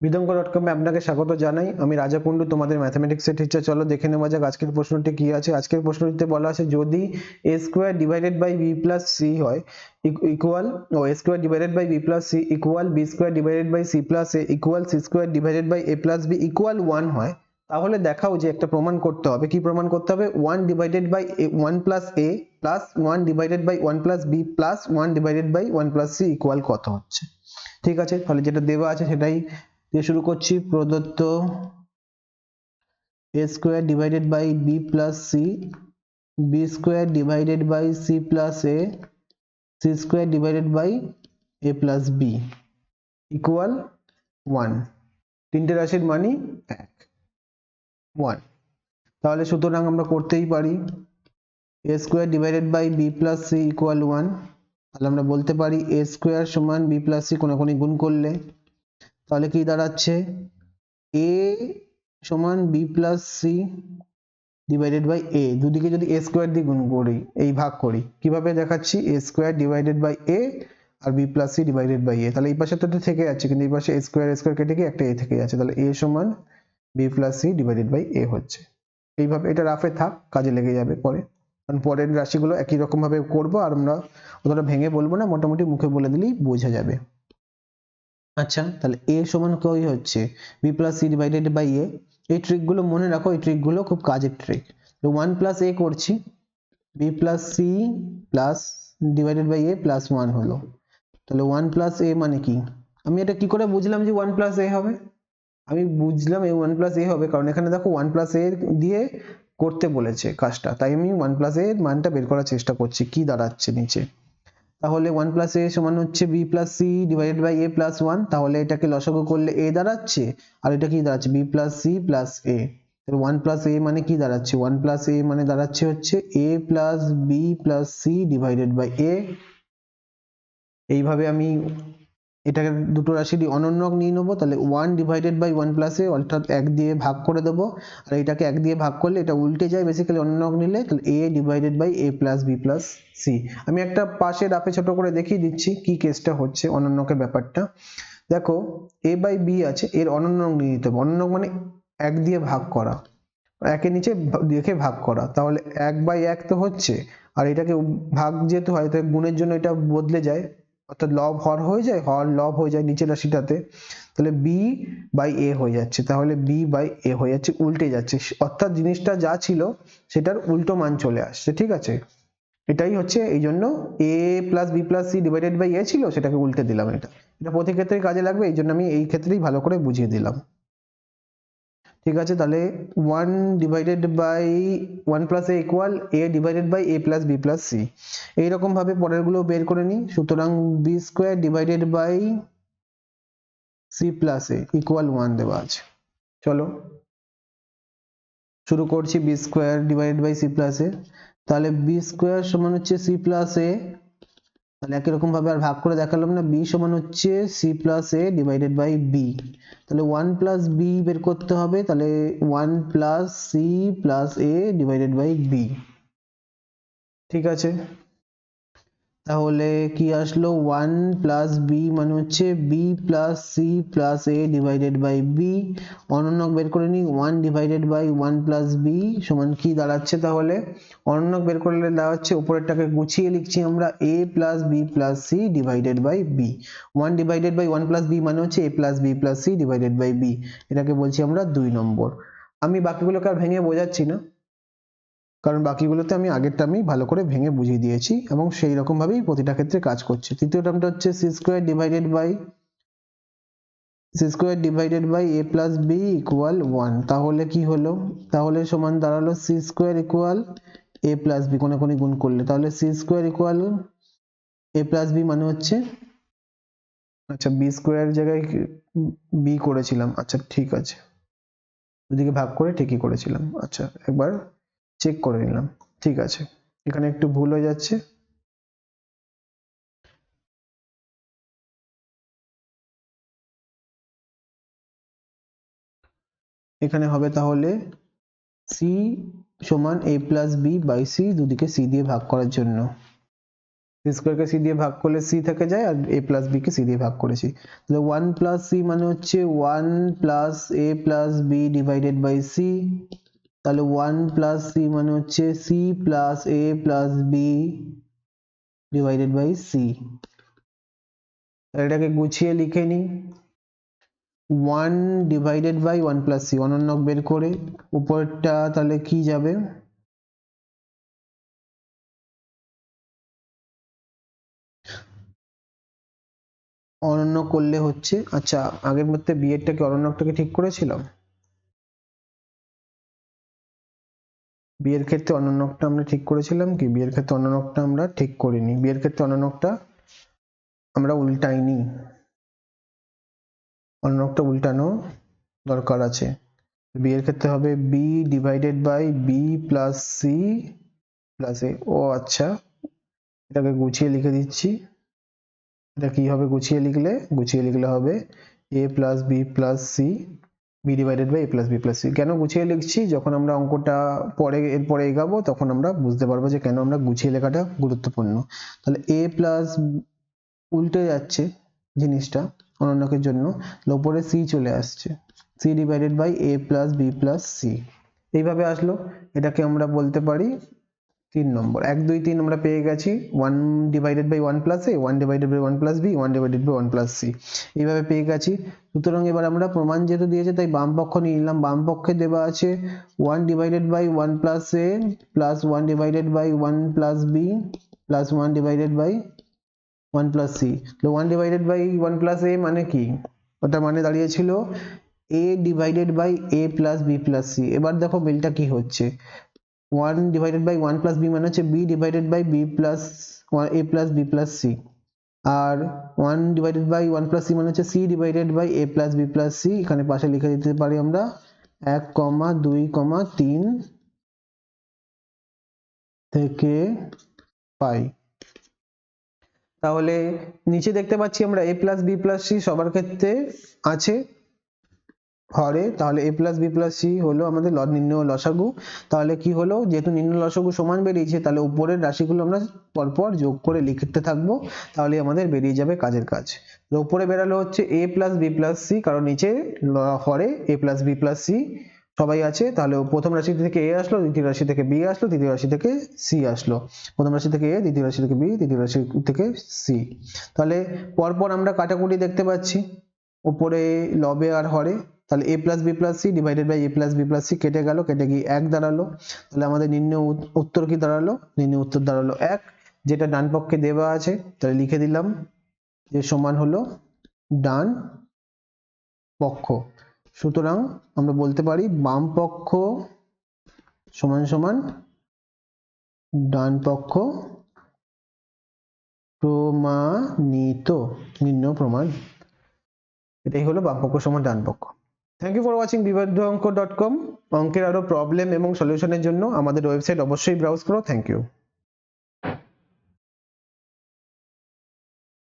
মৃদঙ্গ.com আপনাকে স্বাগত জানাই। আমি রাজা কুন্ডু, তোমাদের ম্যাথমেটিক্সের টিচার। চলো দেখে নেওয়া যাক আজকের প্রশ্নটি কি আছে। আজকের প্রশ্নটিতে বলা আছে যদি a square divided by b plus c হয় equal a square divided by b plus c equal b square divided by c plus a equal c square divided by a plus b equal 1 হয়, তাহলে দেখাও যে একটা প্রমাণ করতে হবে। কি প্রমাণ করতে হবে? 1 divided by 1 plus a plus 1 divided by 1 plus b plus 1 divided by 1 plus c equal কত হচ্ছে। ঠিক আছে, তাহলে যেটা দেওয়া আছে সেটাই দিয়ে শুরু করছি। প্রদত্ত a square divided by b plus c, b square divided by c plus a, c square divided by a plus b equal 1। তিনটে রাশির মানই 1। তাহলে সুতরাং আমরা করতেই পারি a square divided by b plus c equal 1। তাহলে আমরা বলতে পারি a স্কয়ার সমান b প্লাস c কোনাকুনি গুণ করলে তাহলে কি দাঁড়াচ্ছে, a সমান b plus c divided by a, দুদিকে যদি a স্কয়ার দিয়ে গুণ করি, এই ভাগ করি, কিভাবে দেখাচ্ছি, a square divided by a আর b plus c divided by a। তাহলে এই পাশে তো থেকে যাচ্ছে, কিন্তু এই পাশে a স্কয়ার কেটে গিয়ে একটা a থেকে যাচ্ছে, তাহলে a সমান b plus c divided by a হচ্ছে। এইভাবে এটা রাফে থাক, কাজে লেগে যাবে পরে, কারণ পরের রাশিগুলো একই রকম ভাবে করবো আর আমরা অতটা ভেঙে বলবো না, মোটামুটি মুখে বলে দিলেই বোঝা যাবে। আচ্ছা, তাহলে a সমান কই হচ্ছে b plus c divided by a। এই ট্রিকগুলো মনে রাখো, এই ট্রিকগুলো খুব কাজের ট্রিক। 1 প্লাস a করছি, b plus c plus divided by a plus 1 হলো। তাহলে 1 প্লাস a মানে কি? আমি এটা কি করে বুঝলাম যে 1 প্লাস a হবে? আমি বুঝলাম এই 1 প্লাস a হবে কারণ এখানে দেখো 1 প্লাস a দিয়ে করতে বলেছে কাজটা, তাই আমি 1 প্লাস a এর মানটা বের করার চেষ্টা করছি কি দাঁড়াচ্ছে নিচে। তাহলে 1 প্লাস a সমান হচ্ছে b plus c divided by a plus 1। তাহলে এটাকে লসাগু করলে a দাঁড়াচ্ছে, আর এটা কি দাঁড়াচ্ছে, b plus c plus a। তাহলে 1 প্লাস a মানে কি দাঁড়াচ্ছে, 1 প্লাস a মানে দাঁড়াচ্ছে হচ্ছে a plus b plus c divided by a। এইভাবে আমি এটাকে দুটো রাশির অনন্যক নিয়ে নেবো। তাহলে 1 ডিভাইডেড বাই 1 প্লাস a অর্থাৎ 1 দিয়ে ভাগ করে দেবো, আর এটাকে 1 দিয়ে ভাগ করলে এটা উল্টে যায় বেসিক্যালি অনন্যক নিলে, তাহলে a divided by a plus b plus c। আমি একটা পাশে রাফে ছোট করে দেখিয়ে দিচ্ছি কি কেসটা হচ্ছে অনন্যকের ব্যাপারটা। দেখো a বাই b আছে, এর অনন্যক নিয়ে নিতে হবে। অনন্যক মানে 1 দিয়ে ভাগ করা, একের নিচে দেখে ভাগ করা, তাহলে 1 বাই 1 তো হচ্ছে, আর এটাকে ভাগ যেহেতু হয় তাই গুণের জন্য এটা বদলে যায়, অর্থাৎ লব হর হয়ে যায়, হর লব হয়ে যায় নিচের রাশিটাতে, তাহলে b বাই a হয়ে যাচ্ছে। তাহলে b বাই a হয়ে যাচ্ছে, উল্টে যাচ্ছে, অর্থাৎ জিনিসটা যা ছিল সেটার উল্টো মান চলে আসছে। ঠিক আছে, এটাই হচ্ছে, এই জন্য a plus b plus c divided by a ছিল, সেটাকে উল্টে দিলাম। এটা প্রতি ক্ষেত্রেই কাজে লাগবে, এই জন্য আমি এই ক্ষেত্রেই ভালো করে বুঝিয়ে দিলাম। ঠিক আছে, তাহলে 1 divided by 1 plus a equal a divided by a plus b plus c। এইরকম ভাবে পরের গুলো বের করে নিই। সুতরাং b square divided by c plus a equal 1 দেওয়া আছে। চলো শুরু করছি b square divided by c plus a। তাহলে b স্কোয়ার সমান হচ্ছে c প্লাস a, তাহলে একই রকম ভাবে আর ভাগ করে দেখালাম না, b সমান হচ্ছে c plus a divided by b। তাহলে 1 প্লাস b বের করতে হবে, তাহলে 1 plus c plus a divided by b। ঠিক আছে, তাহলে কি আসলো, 1 প্লাস b মানে হচ্ছে b plus c plus a divided by b। অনন্যক বের করে নিই, 1 ডিভাইডেড বাই 1 প্লাস b সমান কি দাঁড়াচ্ছে, তাহলে অনন্যক বের করলে দাঁড়াচ্ছে, উপরেরটাকে গুছিয়ে লিখছি আমরা a plus b plus c divided by b। 1 divided by 1 plus b মানে হচ্ছে a plus b plus c divided by b। এটাকে বলছি আমরা 2 নম্বর। আমি বাকিগুলোকে আর ভেঙে বোঝাচ্ছি না, কারণ বাকিগুলোতে আমি আগেরটা আমি ভালো করে ভেঙে বুঝিয়ে দিয়েছি এবং সেই রকম ভাবেই প্রতিটা ক্ষেত্রে কাজ করছে। তৃতীয় টার্মটা হচ্ছে c square divided by a plus b equal 1। তাহলে কি হলো, তাহলে সমান দাঁড়ালো c square equal a plus b, কোনাকুনি গুণ করলে, তাহলে c square equal a plus b মানে হচ্ছে, আচ্ছা b স্কয়ার জায়গায় b করেছিলাম, আচ্ছা ঠিক আছে, দুদিকে ভাগ করে ঠিকই করেছিলাম। আচ্ছা একবার চেক করে নিলাম, ঠিক আছে, এখানে একটু ভুল হয়ে যাচ্ছে। এখানে হবে তাহলে c সমান a plus b by c, দুদিকে c দিয়ে ভাগ করার জন্য সি স্কোয়ারকে সি দিয়ে ভাগ করলে সি থেকে যায়, আর এ প্লাস বি কে সি দিয়ে ভাগ করেছি, তাহলে 1 প্লাস সি মানে হচ্ছে 1 plus A plus B divided by C, তাহলে 1 প্লাস সি মানে হচ্ছে C plus A plus B divided by C. এটাকে গুছিয়ে লিখে নিই, 1 ডিভাইডেড বাই 1 প্লাস সি, অনন্যক বের করে উপরটা তাহলে কি যাবে, অনন্য করলে হচ্ছে, আচ্ছা আগের মধ্যে বি এরটাকে অনন্যকটাকে ঠিক করেছিলাম, বি এর ক্ষেত্রে অনন্যকটা আমরা ঠিক করেছিলাম কি, বি এর ক্ষেত্রে অনন্যকটা আমরা ঠিক করিনি, বি এর ক্ষেত্রে অনন্যকটা আমরা উল্টাইনি, অনন্যকটা উল্টানো দরকার আছে। বি এর ক্ষেত্রে হবে B divided by B plus C plus A, ও আচ্ছা এটাকে গুছিয়ে লিখে দিচ্ছি, এটা কি হবে গুছিয়ে লিখলে হবে A plus B plus C B divided by A plus B plus C. কেন গুছিয়ে লিখছি, যখন আমরা অঙ্কটা এরপরে এগাবো তখন আমরা বুঝতে পারবো যে কেন আমরা গুছিয়ে লেখাটা গুরুত্বপূর্ণ। তাহলে এ প্লাস উল্টে যাচ্ছে জিনিসটা অনন্যকের জন্য, উপরে সি চলে আসছে, C divided by A plus B plus C, এইভাবে আসলো। এটাকে আমরা বলতে পারি 3 নম্বর, 1 2 3 আমরা পেয়ে গেছি, 1 divided by 1 plus A, 1 divided by 1 plus B, 1 divided by 1 plus C, এইভাবে পেয়ে গেছি। সুতরাং এবার আমরা প্রমাণ যেহেতু দিয়েছে তাই বাম পক্ষ নিয়ে নিলাম, বাম পক্ষে দেওয়া আছে 1 divided by 1 plus A plus 1 divided by 1 plus B plus 1 divided by 1 plus C. তো 1 ডিভাইডেড বাই 1 প্লাস এ মানে কি, ওটা মানে দাঁড়িয়েছিল a divided by a plus B plus C. এবার দেখো মিলটা কি হচ্ছে, 1 ডিভাইডেড বাই 1 প্লাস বি মানে হচ্ছে b divided by b plus a plus b plus c, আর 1 ডিভাইডেড বাই 1 প্লাস c মানে হচ্ছে c divided by a plus b plus c। এখানে পাশে লিখে দিতে পারি আমরা 1 2 3 থেকে পাই। তাহলে নিচে দেখতে পাচ্ছি আমরা a plus b plus c সবার ক্ষেত্রে আছে হরে, তাহলে a plus b plus c হলো আমাদের নির্ণয় লসাগু। তাহলে কি হলো, যেহেতু নির্ণয় লসাগু সমান বেরিয়েছে তাহলে উপরের রাশিগুলো আমরা পরপর যোগ করে লিখতে থাকবো, তাহলে আমাদের বেরিয়ে যাবে কাজের কাজ। উপরে বেরালো হচ্ছে a plus b plus c, কারণ নিচে হরে a plus b plus c সবাই আছে, তাহলে প্রথম রাশি থেকে a আসলো, দ্বিতীয় রাশি থেকে b আসলো, তৃতীয় রাশি থেকে c আসলো, প্রথম রাশি থেকে a, দ্বিতীয় রাশি থেকে b, তৃতীয় রাশি থেকে c। তাহলে পরপর আমরা কাটাকুটি দেখতে পাচ্ছি, উপরে লবে আর হরে, তাহলে a plus B plus C divided by a plus B plus C কেটে গেল, কেটে গিয়ে 1 দাঁড়ালো। তাহলে আমাদের নির্ণয় উত্তর কি দাঁড়ালো, নির্ণয় উত্তর দাঁড়ালো 1, যেটা ডান পক্ষে দেওয়া আছে তাহলে লিখে দিলাম যে সমান হলো ডান পক্ষ। সুতরাং আমরা বলতে পারি বাম পক্ষ সমান সমান ডান পক্ষ প্রমাণিত, নির্ণয় প্রমাণ, এটাই হলো বাম পক্ষ সমান ডান পক্ষ। থ্যাংক ইউ ফর ওয়াচিং বিবর্ধঅঙ্ক.com। অঙ্কের আরো প্রবলেম এবং সলিউশনের জন্য আমাদের ওয়েবসাইট অবশ্যই ব্রাউজ করো। Thank you.